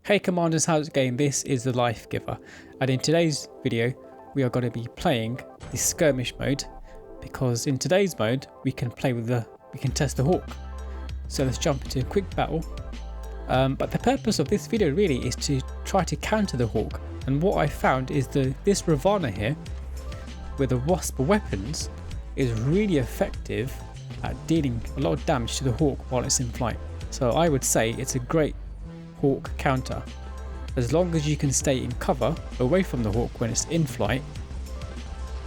Hey Commanders, how's it going? This is the Life Giver, and in today's video we are going to be playing the Skirmish mode, because in today's mode we can test the Hawk. So let's jump into a quick battle. But the purpose of this video really is to try to counter the Hawk, and what I found is this Ravana here with the Wasp weapons is really effective at dealing a lot of damage to the Hawk while it's in flight. So I would say it's a great Hawk counter, as long as you can stay in cover away from the Hawk when it's in flight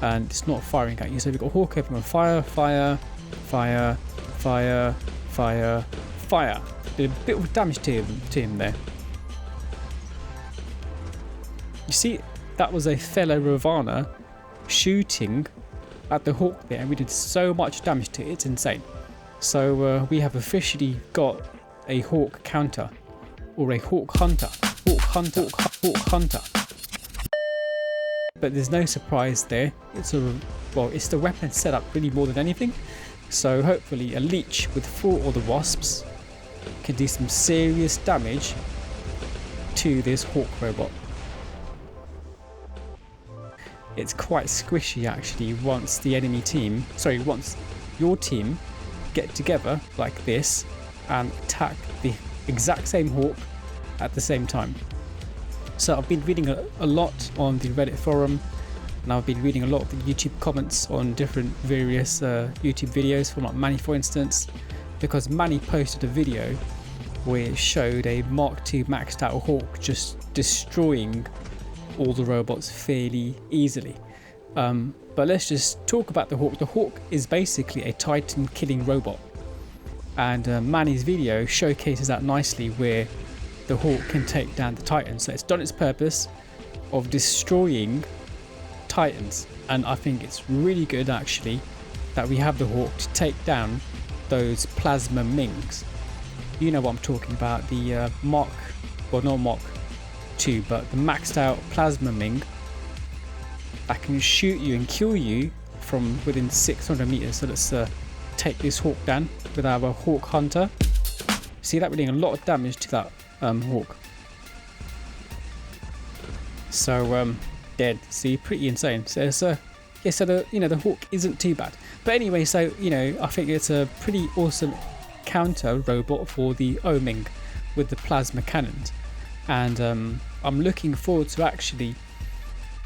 and it's not firing at you. So we've got Hawk open on fire, fire, fire, fire, fire, fire. Did a bit of damage to him there. You see, that was a fellow Ravana shooting at the Hawk there, and we did so much damage to it, it's insane. So we have officially got a Hawk counter, or a Hawk hunter. Hawk hunter, Hawk hunter. But there's no surprise there. It's the weapon setup really more than anything. So hopefully a leech with 4 of the wasps can do some serious damage to this Hawk robot. It's quite squishy actually once once your team get together like this and attack the exact same Hawk at the same time. So I've been reading a lot on the Reddit forum, and I've been reading a lot of the YouTube comments on different various YouTube videos from like Manny, for instance, because Manny posted a video where it showed a Mark II maxed out Hawk just destroying all the robots fairly easily. But let's just talk about the Hawk. The Hawk is basically a Titan killing robot, and Manny's video showcases that nicely, where the Hawk can take down the Titans. So it's done its purpose of destroying Titans, and I think it's really good actually that we have the Hawk to take down those plasma Mings. You know what I'm talking about, the not Mark II, but the maxed out plasma Ming that can shoot you and kill you from within 600 meters. So let's take this Hawk down with our Hawk hunter. See that we're doing a lot of damage to that Hawk. So dead. See, pretty insane. So the Hawk isn't too bad. But anyway, so I think it's a pretty awesome counter robot for the Oming with the plasma cannons, and I'm looking forward to actually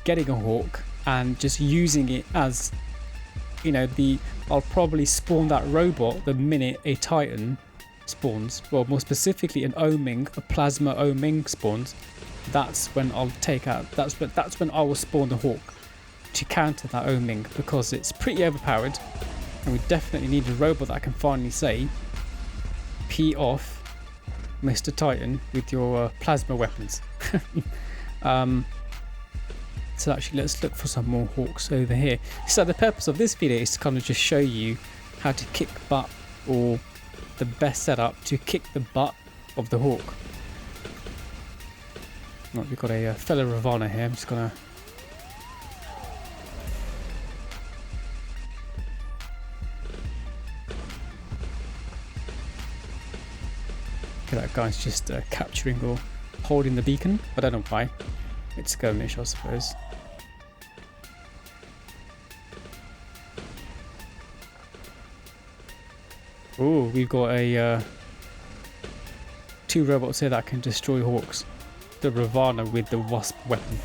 getting a Hawk and just using it as I'll probably spawn that robot the minute a Titan spawns, well, more specifically an Oming, a plasma Oming spawns. That's when I'll take out, that's when I will spawn the Hawk to counter that Oming, because it's pretty overpowered, and we definitely need a robot that can finally say, pee off Mr. Titan with your plasma weapons. So actually let's look for some more Hawks over here. So the purpose of this video is to kind of just show you how to kick butt, or the best setup to kick the butt of the Hawk. Right, we've got a fellow Ravana here. I'm just gonna that guy's just capturing or holding the beacon. I don't know why. It's Skirmish, I suppose. Oh, we've got a 2 robots here that can destroy Hawks. The Ravana with the Wasp weapon.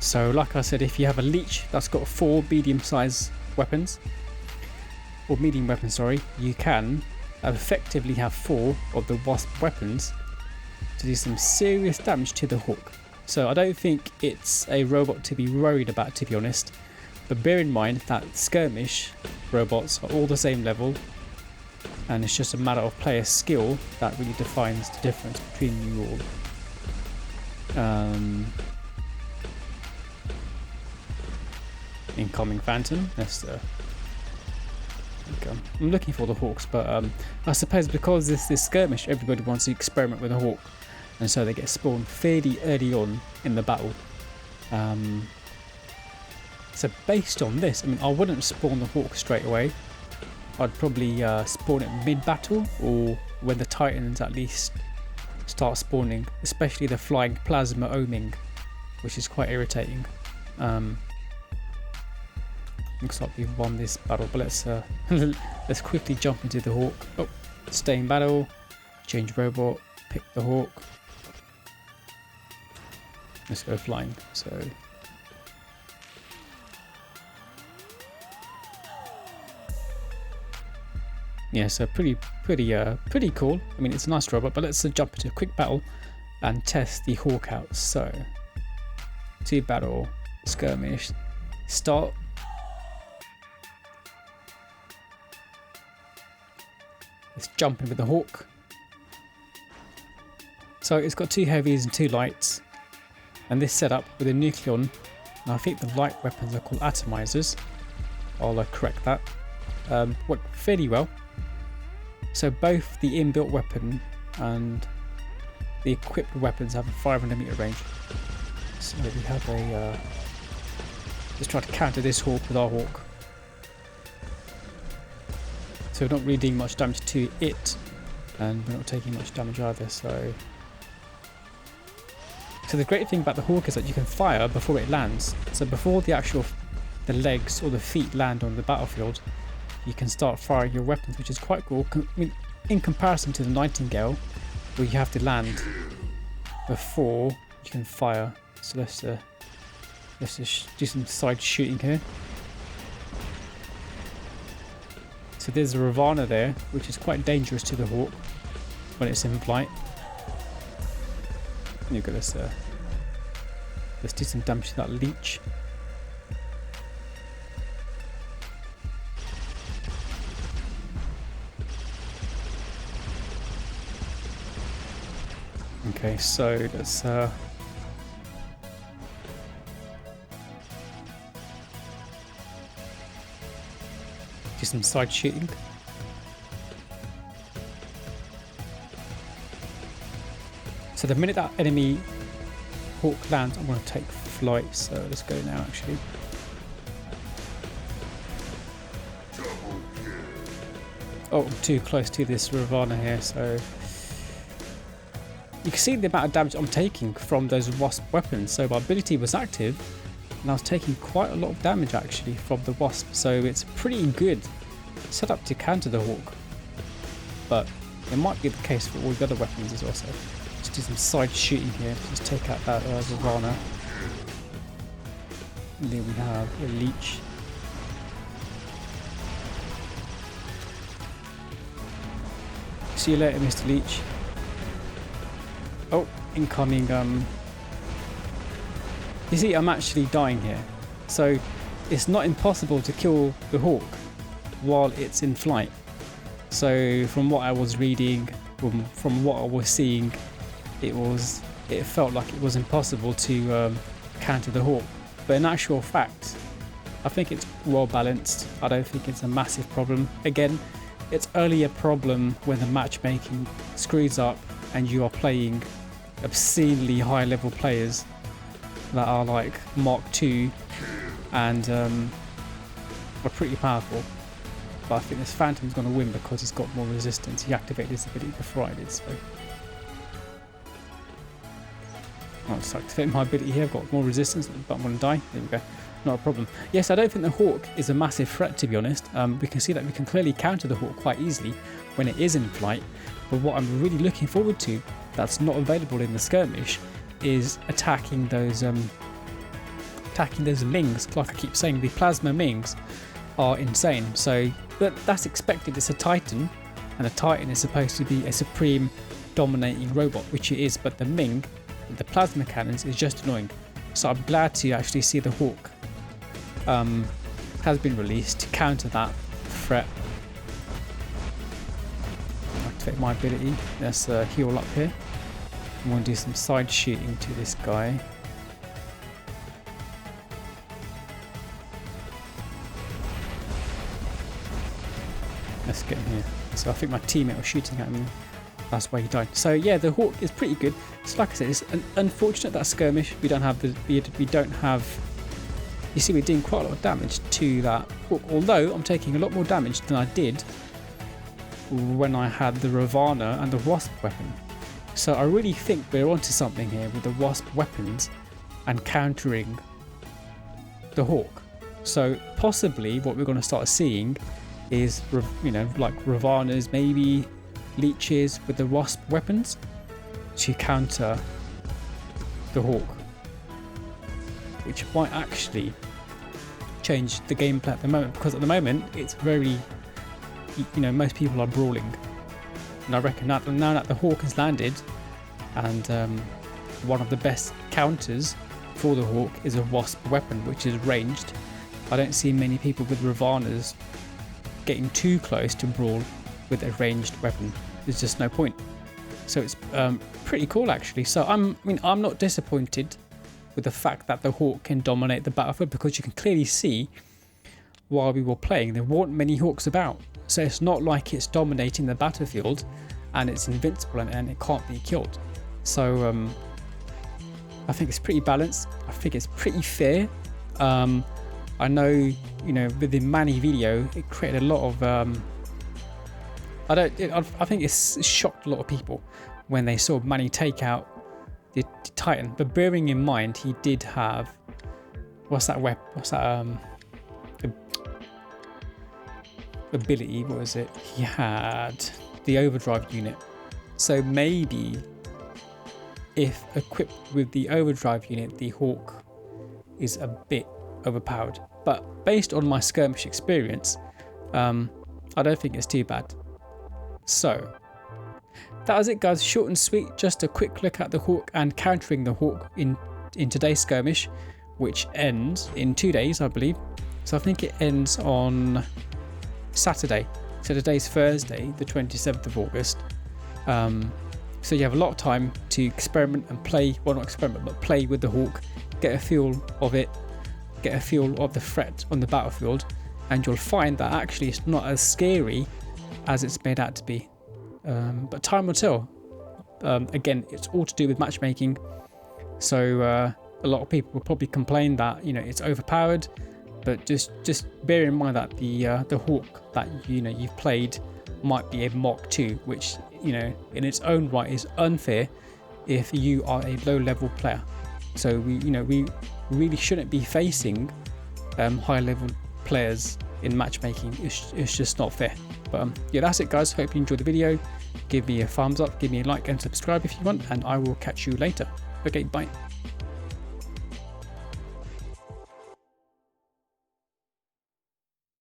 So like I said, if you have a leech that's got 4 medium-sized weapons, or medium weapons, sorry, you can effectively have 4 of the Wasp weapons to do some serious damage to the Hawk. So I don't think it's a robot to be worried about, to be honest, but bear in mind that Skirmish robots are all the same level, and it's just a matter of player skill that really defines the difference between you all. Incoming Phantom. Let's I'm looking for the Hawks, but I suppose because this is Skirmish, everybody wants to experiment with a Hawk, and so they get spawned fairly early on in the battle. So based on this, I mean, I wouldn't spawn the Hawk straight away. I'd probably spawn it mid-battle, or when the Titans at least start spawning, especially the flying plasma oming, which is quite irritating. Looks like we've won this battle, but let's let's quickly jump into the Hawk. Oh, stay in battle, change robot, pick the Hawk. Let's go flying. So yeah, so pretty cool. I mean, it's a nice robot, but let's jump into a quick battle and test the Hawk out. So, to battle, skirmish, start. Let's jump in with the Hawk. So it's got 2 heavies and 2 lights, and this setup with a nucleon. And I think the light weapons are called atomizers. I'll correct that. Work fairly well. So both the inbuilt weapon and the equipped weapons have a 500 meter range. So we have a let's try to counter this Hawk with our Hawk. So we're not really doing much damage to it, and we're not taking much damage either. So the great thing about the Hawk is that you can fire before it lands. So before the legs or the feet land on the battlefield, you can start firing your weapons, which is quite cool. I mean, in comparison to the Nightingale, where you have to land before you can fire. So let's just do some side shooting here. So there's a Ravana there, which is quite dangerous to the Hawk when it's in flight. You've got let's do some damage to that leech. Okay, so let's do some side shooting. So the minute that enemy Hawk lands, I'm going to take flight. So let's go now, actually. Oh, I'm too close to this Ravana here, so you can see the amount of damage I'm taking from those Wasp weapons. So my ability was active, and I was taking quite a lot of damage actually from the Wasp. So it's pretty good set up to counter the Hawk, but it might be the case for all the other weapons as well. So let's do some side shooting here. Just take out that Ravana. And then we have a leech. See you later, Mr. Leech. Oh, incoming. You see, I'm actually dying here. So it's not impossible to kill the Hawk while it's in flight. So from what I was reading, from what I was seeing, it felt like it was impossible to counter the Hawk. But in actual fact, I think it's well balanced. I don't think it's a massive problem. Again, it's only a problem when the matchmaking screws up and you are playing obscenely high level players that are like Mark II and are pretty powerful. But I think this Phantom's going to win because he's got more resistance. He activated his ability before I did, so I'll just activate my ability here. I've got more resistance, but I'm going to die. There we go. Not a problem. Yes, I don't think the Hawk is a massive threat, to be honest. We can see that we can clearly counter the Hawk quite easily when it is in flight. But what I'm really looking forward to, that's not available in the skirmish, is attacking those Mings. Like I keep saying, the plasma Mings are insane. So, but that's expected. It's a Titan, and a Titan is supposed to be a supreme dominating robot, which it is. But the Ming, the plasma cannons, is just annoying. So I'm glad to actually see the Hawk has been released to counter that threat. Activate my ability. Let's heal up here. I'm going to do some side shooting to this guy. Let's get him here. So I think my teammate was shooting at me. That's why he died. So yeah, the Hawk is pretty good. So like I said, it's unfortunate that skirmish. We don't have. You see, we're doing quite a lot of damage to that Hawk. Although I'm taking a lot more damage than I did when I had the Ravana and the Wasp weapon. So I really think we're onto something here with the Wasp weapons and countering the Hawk. So possibly what we're going to start seeing is, you know, like Ravanas, maybe leeches with the Wasp weapons to counter the Hawk, which might actually change the gameplay at the moment, because at the moment it's very, you know, most people are brawling, and I reckon now that the Hawk has landed, and one of the best counters for the Hawk is a Wasp weapon, which is ranged. I don't see many people with Ravanas getting too close to brawl with a ranged weapon. There's just no point. So it's pretty cool actually. So I'm not disappointed with the fact that the Hawk can dominate the battlefield, because you can clearly see while we were playing there weren't many Hawks about. So it's not like it's dominating the battlefield and it's invincible and it can't be killed. So I think it's pretty balanced. I think it's pretty fair. I know, you know, with the Manny video, it created a lot of I think it's shocked a lot of people when they saw Manny take out the Titan. But bearing in mind, he did have, what's that ability? What was it? He had the overdrive unit. So maybe if equipped with the overdrive unit, the Hawk is a bit overpowered. But based on my skirmish experience, I don't think it's too bad. So that was it, guys. Short and sweet. Just a quick look at the Hawk and countering the Hawk in today's skirmish, which ends in 2 days, I believe. So I think it ends on Saturday. So today's Thursday, the 27th of August. So you have a lot of time to experiment and play. Well, not experiment, but play with the Hawk. Get a feel of it. Get a feel of the threat on the battlefield. And you'll find that actually it's not as scary as it's made out to be. But time will tell. Again, it's all to do with matchmaking. So a lot of people will probably complain that, you know, it's overpowered. But just bear in mind that the Hawk that, you know, you've played might be a Mark II, which, you know, in its own right is unfair if you are a low-level player. So we really shouldn't be facing high-level players in matchmaking. It's just not fair. But yeah, that's it, guys. Hope you enjoyed the video. Give me a thumbs up, give me a like and subscribe if you want, and I will catch you later. Okay, bye.